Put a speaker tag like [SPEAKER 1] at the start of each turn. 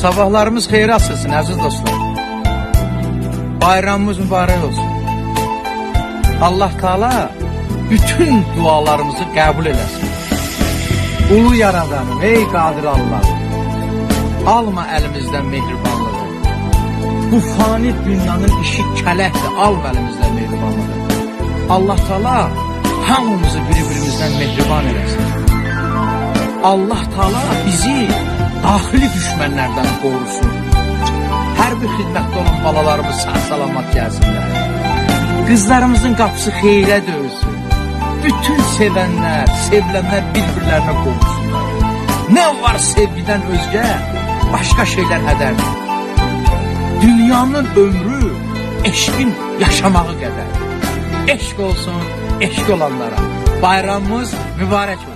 [SPEAKER 1] Sabahlarımız xeyir açılsın əziz dostlar. Bayramımız mübarək olsun. Allah Teala bütün dualarımızı qəbul eləsin. Ulu Yaradanım, ey Qadir Allah, alma əlimizdən mehribanlığı. Bu fani dünyanın işi kələkdir, alma əlimizdən mehribanlığı. Allah Teala hamımızı bir-birimizdən mehriban eləsin. Allah Teala bizi daxili düşmənlərdən qorusun. Hər bir xidmətdə olan balalarımız sağ-salamat gəlsinlər. Qızlarımızın qapısı xeyrə döysün. Bütün sevənlər, sevilənlər bir-birlərinə qovuşsunlar. Nə var sevgidən özgə, başqa şeylər hədərdir. Dünyanın ömrü eşqin yaşamağı qədər. Eşq olsun, eşq olanlara. Bayramımız mübarək olsun.